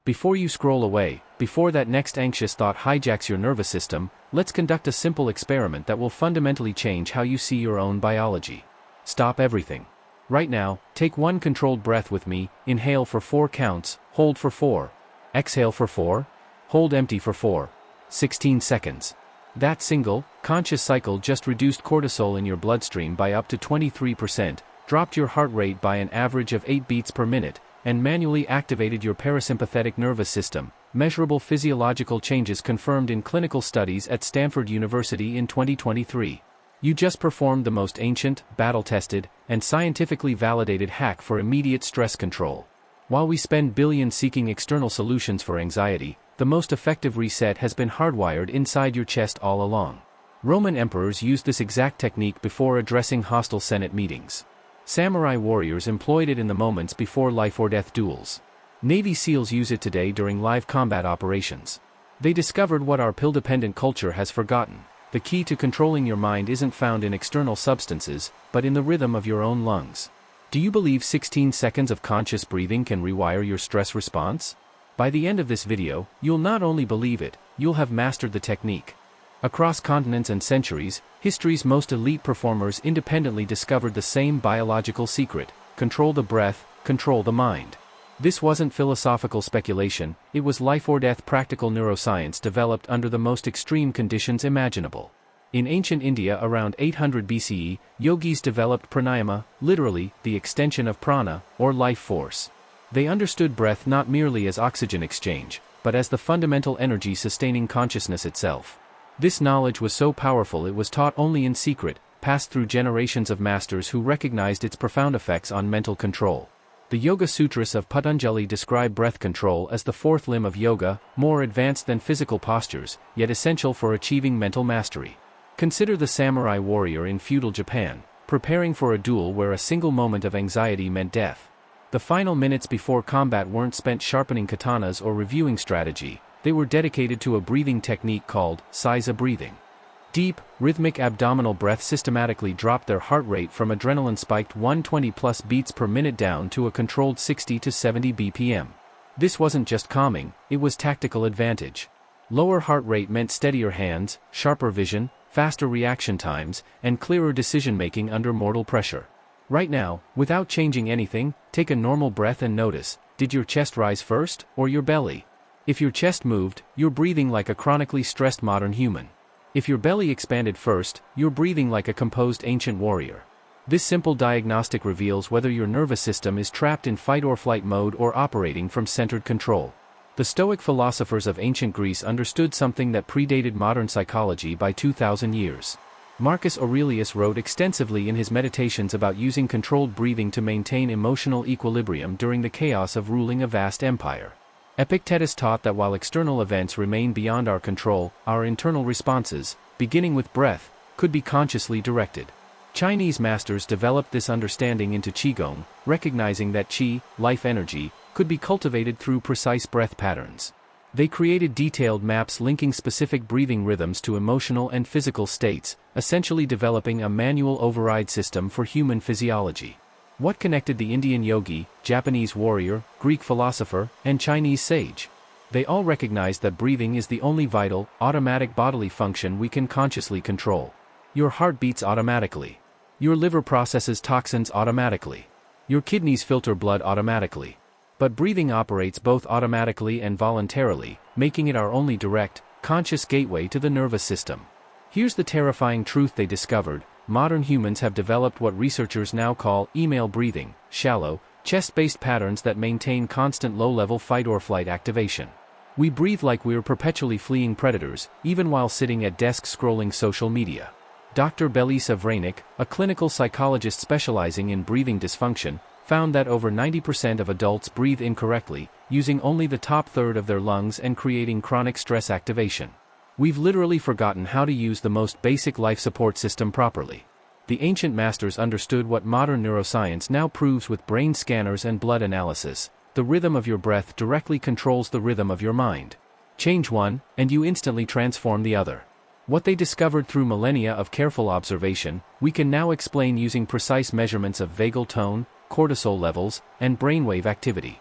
Before you scroll away, before that next anxious thought hijacks your nervous system, let's conduct a simple experiment that will fundamentally change how you see your own biology. Stop everything. Right now, take one controlled breath with me. Inhale for 4 counts, hold for 4. Exhale for 4. Hold empty for 4. 16 seconds. That single, conscious cycle just reduced cortisol in your bloodstream by up to 23%, dropped your heart rate by an average of 8 beats per minute, and manually activated your parasympathetic nervous system. Measurable physiological changes confirmed in clinical studies at Stanford University in 2023. You just performed the most ancient, battle-tested, and scientifically validated hack for immediate stress control. While we spend billions seeking external solutions for anxiety, the most effective reset has been hardwired inside your chest all along. Roman emperors used this exact technique before addressing hostile Senate meetings. Samurai warriors employed it in the moments before life-or-death duels. Navy SEALs use it today during live combat operations. They discovered what our pill-dependent culture has forgotten. The key to controlling your mind isn't found in external substances, but in the rhythm of your own lungs. Do you believe 16 seconds of conscious breathing can rewire your stress response? By the end of this video, you'll not only believe it, you'll have mastered the technique. Across continents and centuries, history's most elite performers independently discovered the same biological secret: control the breath, control the mind. This wasn't philosophical speculation, it was life-or-death practical neuroscience developed under the most extreme conditions imaginable. In ancient India around 800 BCE, yogis developed pranayama, literally, the extension of prana, or life force. They understood breath not merely as oxygen exchange, but as the fundamental energy sustaining consciousness itself. This knowledge was so powerful it was taught only in secret, passed through generations of masters who recognized its profound effects on mental control. The Yoga Sutras of Patanjali describe breath control as the fourth limb of yoga, more advanced than physical postures, yet essential for achieving mental mastery. Consider the samurai warrior in feudal Japan, preparing for a duel where a single moment of anxiety meant death. The final minutes before combat weren't spent sharpening katanas or reviewing strategy, they were dedicated to a breathing technique called Seiza breathing. Deep, rhythmic abdominal breath systematically dropped their heart rate from adrenaline-spiked 120+ beats per minute down to a controlled 60 to 70 bpm. This wasn't just calming, it was tactical advantage. Lower heart rate meant steadier hands, sharper vision, faster reaction times, and clearer decision-making under mortal pressure. Right now, without changing anything, take a normal breath and notice, did your chest rise first, or your belly? If your chest moved, you're breathing like a chronically stressed modern human. If your belly expanded first, you're breathing like a composed ancient warrior. This simple diagnostic reveals whether your nervous system is trapped in fight-or-flight mode or operating from centered control. The Stoic philosophers of ancient Greece understood something that predated modern psychology by 2,000 years. Marcus Aurelius wrote extensively in his Meditations about using controlled breathing to maintain emotional equilibrium during the chaos of ruling a vast empire. Epictetus taught that while external events remain beyond our control, our internal responses, beginning with breath, could be consciously directed. Chinese masters developed this understanding into Qigong, recognizing that Qi, life energy, could be cultivated through precise breath patterns. They created detailed maps linking specific breathing rhythms to emotional and physical states, essentially developing a manual override system for human physiology. What connected the Indian yogi, Japanese warrior, Greek philosopher, and Chinese sage? They all recognized that breathing is the only vital, automatic bodily function we can consciously control. Your heart beats automatically. Your liver processes toxins automatically. Your kidneys filter blood automatically. But breathing operates both automatically and voluntarily, making it our only direct, conscious gateway to the nervous system. Here's the terrifying truth they discovered: modern humans have developed what researchers now call email breathing, shallow, chest-based patterns that maintain constant low-level fight-or-flight activation. We breathe like we're perpetually fleeing predators, even while sitting at desks scrolling social media. Dr. Belisa Vranic, a clinical psychologist specializing in breathing dysfunction, found that over 90% of adults breathe incorrectly, using only the top third of their lungs and creating chronic stress activation. We've literally forgotten how to use the most basic life support system properly. The ancient masters understood what modern neuroscience now proves with brain scanners and blood analysis: the rhythm of your breath directly controls the rhythm of your mind. Change one, and you instantly transform the other. What they discovered through millennia of careful observation, we can now explain using precise measurements of vagal tone, cortisol levels, and brainwave activity.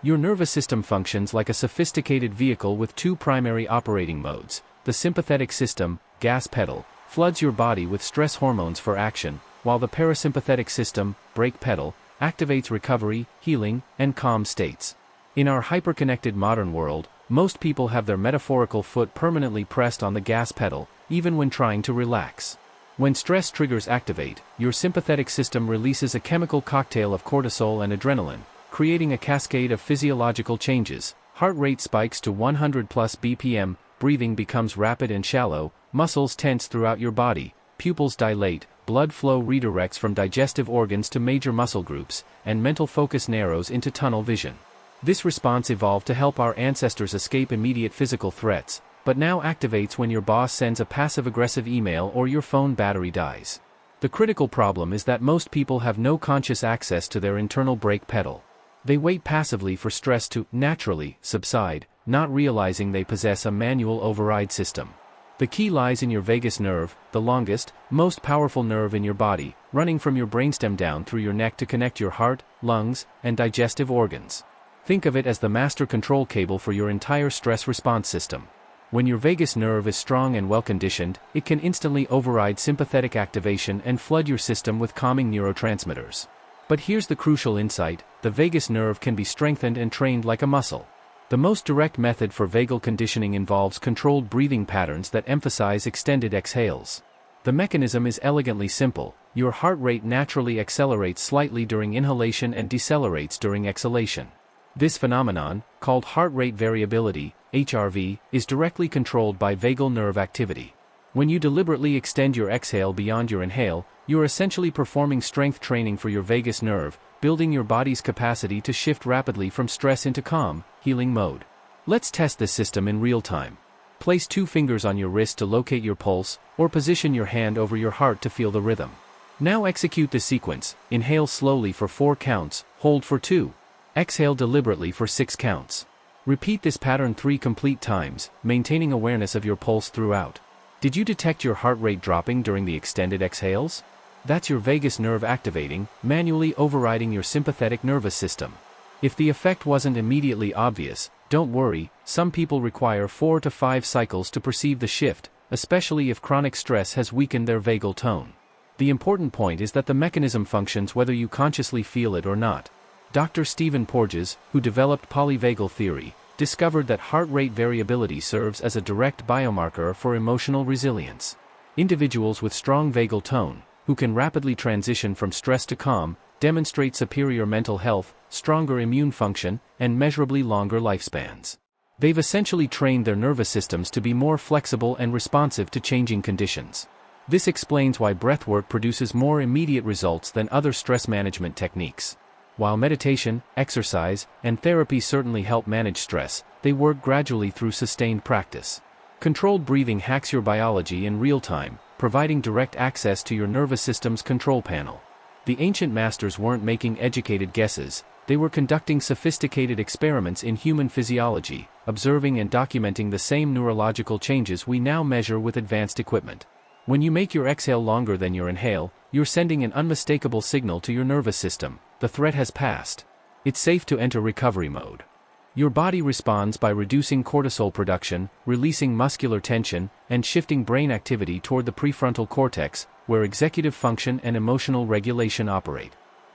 Your nervous system functions like a sophisticated vehicle with two primary operating modes. The sympathetic system, gas pedal, floods your body with stress hormones for action, while the parasympathetic system, brake pedal, activates recovery, healing, and calm states. In our hyperconnected modern world, most people have their metaphorical foot permanently pressed on the gas pedal, even when trying to relax. When stress triggers activate, your sympathetic system releases a chemical cocktail of cortisol and adrenaline, creating a cascade of physiological changes. Heart rate spikes to 100 plus BPM, breathing becomes rapid and shallow, muscles tense throughout your body, pupils dilate, blood flow redirects from digestive organs to major muscle groups, and mental focus narrows into tunnel vision. This response evolved to help our ancestors escape immediate physical threats, but now activates when your boss sends a passive-aggressive email or your phone battery dies. The critical problem is that most people have no conscious access to their internal brake pedal. They wait passively for stress to naturally subside, not realizing they possess a manual override system. The key lies in your vagus nerve, the longest, most powerful nerve in your body, running from your brainstem down through your neck to connect your heart, lungs, and digestive organs. Think of it as the master control cable for your entire stress response system. When your vagus nerve is strong and well-conditioned, it can instantly override sympathetic activation and flood your system with calming neurotransmitters. But here's the crucial insight: the vagus nerve can be strengthened and trained like a muscle. The most direct method for vagal conditioning involves controlled breathing patterns that emphasize extended exhales. The mechanism is elegantly simple. Your heart rate naturally accelerates slightly during inhalation and decelerates during exhalation. This phenomenon, called heart rate variability, HRV, is directly controlled by vagal nerve activity. When you deliberately extend your exhale beyond your inhale, you're essentially performing strength training for your vagus nerve, building your body's capacity to shift rapidly from stress into calm, healing mode. Let's test this system in real time. Place 2 fingers on your wrist to locate your pulse, or position your hand over your heart to feel the rhythm. Now execute the sequence: inhale slowly for 4 counts, hold for 2. Exhale deliberately for 6 counts. Repeat this pattern 3 complete times, maintaining awareness of your pulse throughout. Did you detect your heart rate dropping during the extended exhales? That's your vagus nerve activating, manually overriding your sympathetic nervous system. If the effect wasn't immediately obvious, don't worry, some people require 4 to 5 cycles to perceive the shift, especially if chronic stress has weakened their vagal tone. The important point is that the mechanism functions whether you consciously feel it or not. Dr. Stephen Porges, who developed polyvagal theory, discovered that heart rate variability serves as a direct biomarker for emotional resilience. Individuals with strong vagal tone, who can rapidly transition from stress to calm, demonstrate superior mental health, stronger immune function, and measurably longer lifespans. They've essentially trained their nervous systems to be more flexible and responsive to changing conditions. This explains why breathwork produces more immediate results than other stress management techniques. While meditation, exercise, and therapy certainly help manage stress, they work gradually through sustained practice. Controlled breathing hacks your biology in real time, providing direct access to your nervous system's control panel. The ancient masters weren't making educated guesses, they were conducting sophisticated experiments in human physiology, observing and documenting the same neurological changes we now measure with advanced equipment. When you make your exhale longer than your inhale, you're sending an unmistakable signal to your nervous system: the threat has passed. It's safe to enter recovery mode. Your body responds by reducing cortisol production, releasing muscular tension, and shifting brain activity toward the prefrontal cortex, where executive function and emotional regulation operate.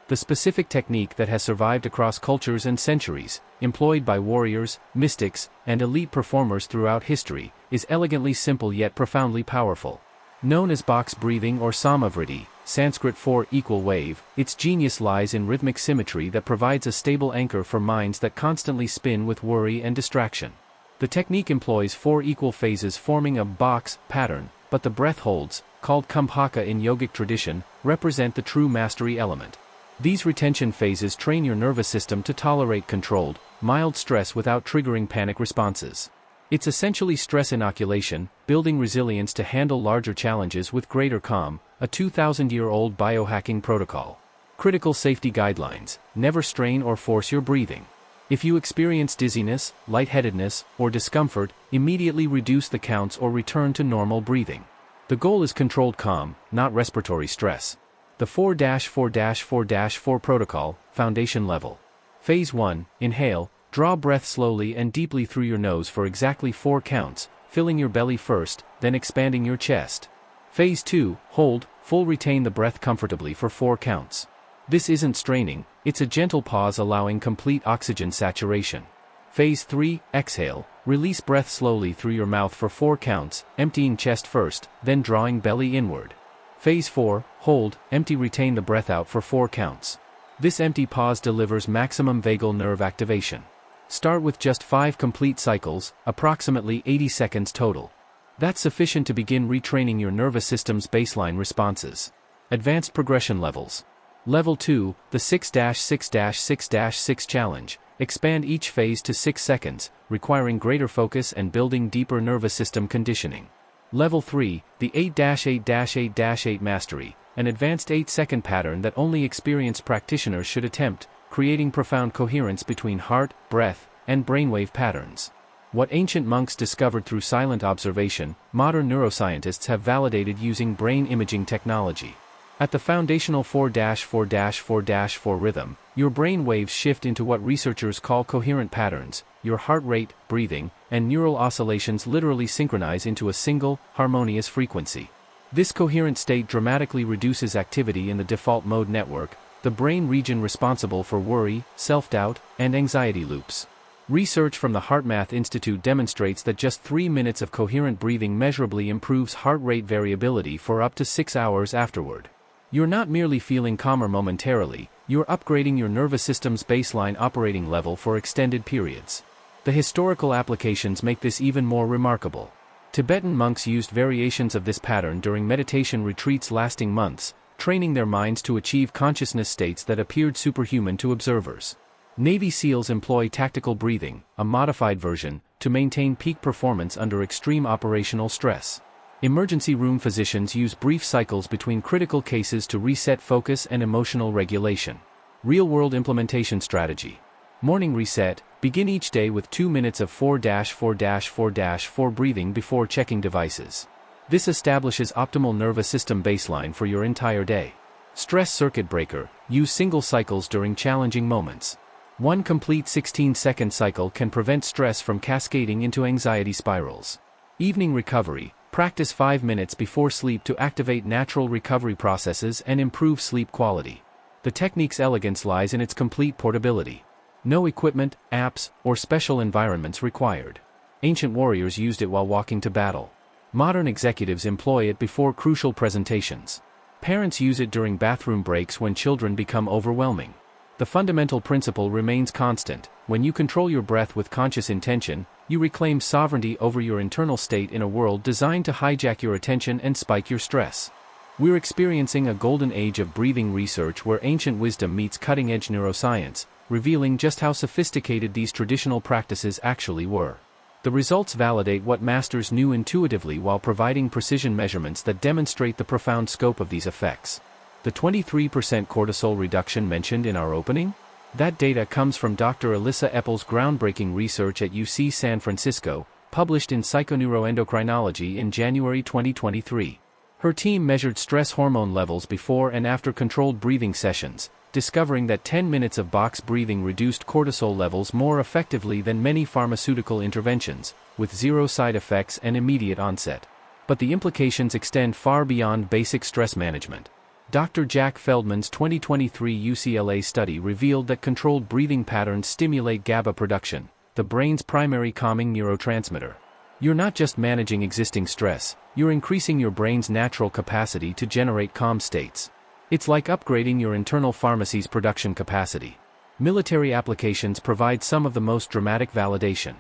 The specific technique that has survived across cultures and centuries, employed by warriors, mystics, and elite performers throughout history, is elegantly simple yet profoundly powerful. Known as box breathing or samavriti, Sanskrit for equal wave, its genius lies in rhythmic symmetry that provides a stable anchor for minds that constantly spin with worry and distraction. The technique employs 4 equal phases forming a box pattern, but the breath holds, called kumbhaka in yogic tradition, represent the true mastery element. These retention phases train your nervous system to tolerate controlled, mild stress without triggering panic responses. It's essentially stress inoculation, building resilience to handle larger challenges with greater calm, a 2,000-year-old biohacking protocol. Critical safety guidelines: never strain or force your breathing. If you experience dizziness, lightheadedness, or discomfort, immediately reduce the counts or return to normal breathing. The goal is controlled calm, not respiratory stress. The 4-4-4-4 protocol, foundation level. Phase 1, inhale, Draw breath slowly and deeply through your nose for exactly 4 counts, filling your belly first, then expanding your chest. Phase 2, hold, full retain the breath comfortably for 4 counts. This isn't straining, it's a gentle pause allowing complete oxygen saturation. Phase 3, exhale, release breath slowly through your mouth for 4 counts, emptying chest first, then drawing belly inward. Phase 4, hold, empty retain the breath out for 4 counts. This empty pause delivers maximum vagal nerve activation. Start with just 5 complete cycles, approximately 80 seconds total. That's sufficient to begin retraining your nervous system's baseline responses. Advanced progression levels. Level 2, the 6-6-6-6 challenge. Expand each phase to 6 seconds, requiring greater focus and building deeper nervous system conditioning. Level 3, the 8-8-8-8 mastery, an advanced 8-second pattern that only experienced practitioners should attempt, creating profound coherence between heart, breath, and brainwave patterns. What ancient monks discovered through silent observation, modern neuroscientists have validated using brain imaging technology. At the foundational 4-4-4-4 rhythm, your brain waves shift into what researchers call coherent patterns. Your heart rate, breathing, and neural oscillations literally synchronize into a single, harmonious frequency. This coherent state dramatically reduces activity in the default mode network, the brain region responsible for worry, self-doubt, and anxiety loops. Research from the HeartMath Institute demonstrates that just 3 minutes of coherent breathing measurably improves heart rate variability for up to 6 hours afterward. You're not merely feeling calmer momentarily, you're upgrading your nervous system's baseline operating level for extended periods. The historical applications make this even more remarkable. Tibetan monks used variations of this pattern during meditation retreats lasting months, training their minds to achieve consciousness states that appeared superhuman to observers. Navy SEALs employ tactical breathing, a modified version, to maintain peak performance under extreme operational stress. Emergency room physicians use brief cycles between critical cases to reset focus and emotional regulation. Real-world implementation strategy. Morning reset. Begin each day with 2 minutes of 4-4-4-4 breathing before checking devices. This establishes optimal nervous system baseline for your entire day. Stress circuit breaker. Use single cycles during challenging moments. One complete 16-second cycle can prevent stress from cascading into anxiety spirals. Evening recovery. Practice 5 minutes before sleep to activate natural recovery processes and improve sleep quality. The technique's elegance lies in its complete portability. No equipment, apps, or special environments required. Ancient warriors used it while walking to battle. Modern executives employ it before crucial presentations. Parents use it during bathroom breaks when children become overwhelming. The fundamental principle remains constant. When you control your breath with conscious intention, you reclaim sovereignty over your internal state in a world designed to hijack your attention and spike your stress. We're experiencing a golden age of breathing research where ancient wisdom meets cutting-edge neuroscience, revealing just how sophisticated these traditional practices actually were. The results validate what masters knew intuitively while providing precision measurements that demonstrate the profound scope of these effects. The 23% cortisol reduction mentioned in our opening? That data comes from Dr. Alyssa Eppel's groundbreaking research at UC San Francisco, published in Psychoneuroendocrinology in January 2023. Her team measured stress hormone levels before and after controlled breathing sessions, discovering that 10 minutes of box breathing reduced cortisol levels more effectively than many pharmaceutical interventions, with 0 side effects and immediate onset. But the implications extend far beyond basic stress management. Dr. Jack Feldman's 2023 UCLA study revealed that controlled breathing patterns stimulate GABA production, the brain's primary calming neurotransmitter. You're not just managing existing stress, you're increasing your brain's natural capacity to generate calm states. It's like upgrading your internal pharmacy's production capacity. Military applications provide some of the most dramatic validation.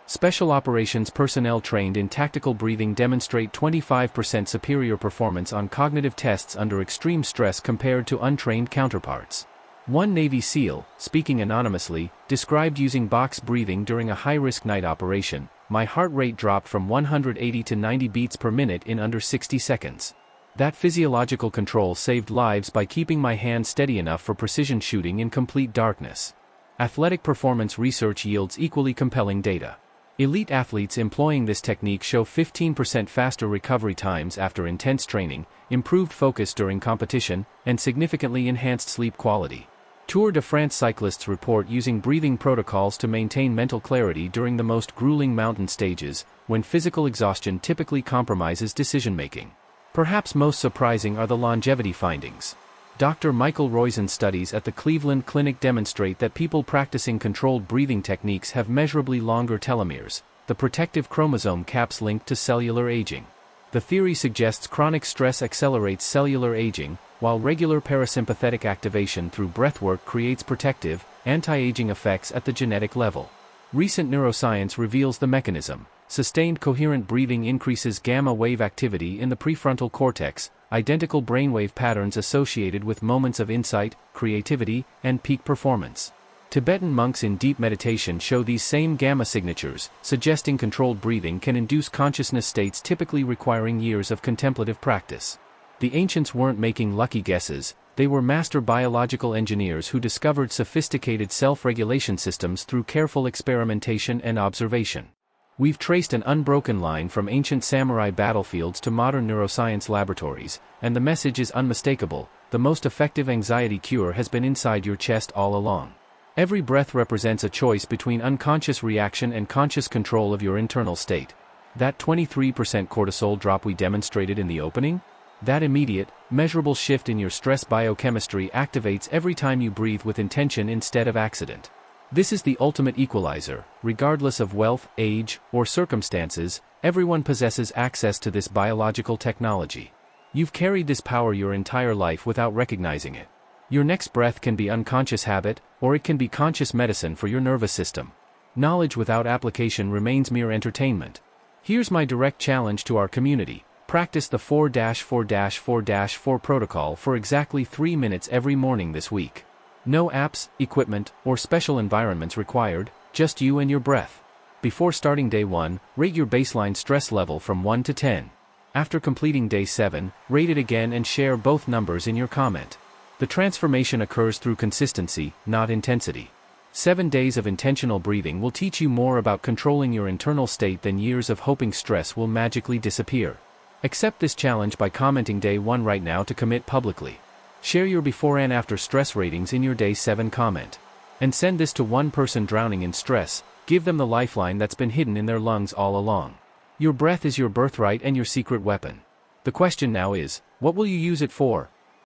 Special operations personnel trained in tactical breathing demonstrate 25% superior performance on cognitive tests under extreme stress compared to untrained counterparts. One Navy SEAL, speaking anonymously, described using box breathing during a high-risk night operation. My heart rate dropped from 180 to 90 beats per minute in under 60 seconds. That physiological control saved lives by keeping my hand steady enough for precision shooting in complete darkness. Athletic performance research yields equally compelling data. Elite athletes employing this technique show 15% faster recovery times after intense training, improved focus during competition, and significantly enhanced sleep quality. Tour de France cyclists report using breathing protocols to maintain mental clarity during the most grueling mountain stages, when physical exhaustion typically compromises decision-making. Perhaps most surprising are the longevity findings. Dr. Michael Roizen's studies at the Cleveland Clinic demonstrate that people practicing controlled breathing techniques have measurably longer telomeres, the protective chromosome caps linked to cellular aging. The theory suggests chronic stress accelerates cellular aging, while regular parasympathetic activation through breathwork creates protective, anti-aging effects at the genetic level. Recent neuroscience reveals the mechanism. Sustained coherent breathing increases gamma wave activity in the prefrontal cortex, identical brainwave patterns associated with moments of insight, creativity, and peak performance. Tibetan monks in deep meditation show these same gamma signatures, suggesting controlled breathing can induce consciousness states typically requiring years of contemplative practice. The ancients weren't making lucky guesses, they were master biological engineers who discovered sophisticated self-regulation systems through careful experimentation and observation. We've traced an unbroken line from ancient samurai battlefields to modern neuroscience laboratories, and the message is unmistakable: the most effective anxiety cure has been inside your chest all along. Every breath represents a choice between unconscious reaction and conscious control of your internal state. That 23% cortisol drop we demonstrated in the opening? That immediate, measurable shift in your stress biochemistry activates every time you breathe with intention instead of accident. This is the ultimate equalizer. Regardless of wealth, age, or circumstances, everyone possesses access to this biological technology. You've carried this power your entire life without recognizing it. Your next breath can be unconscious habit, or it can be conscious medicine for your nervous system. Knowledge without application remains mere entertainment. Here's my direct challenge to our community: practice the 4-4-4-4 protocol for exactly 3 minutes every morning this week. No apps, equipment, or special environments required, just you and your breath. Before starting day 1, rate your baseline stress level from 1 to 10. After completing day 7, rate it again and share both numbers in your comment. The transformation occurs through consistency, not intensity. 7 days of intentional breathing will teach you more about controlling your internal state than years of hoping stress will magically disappear. Accept this challenge by commenting day 1 right now to commit publicly. Share your before and after stress ratings in your day 7 comment. And send this to one person drowning in stress. Give them the lifeline that's been hidden in their lungs all along. Your breath is your birthright and your secret weapon. The question now is, what will you use it for?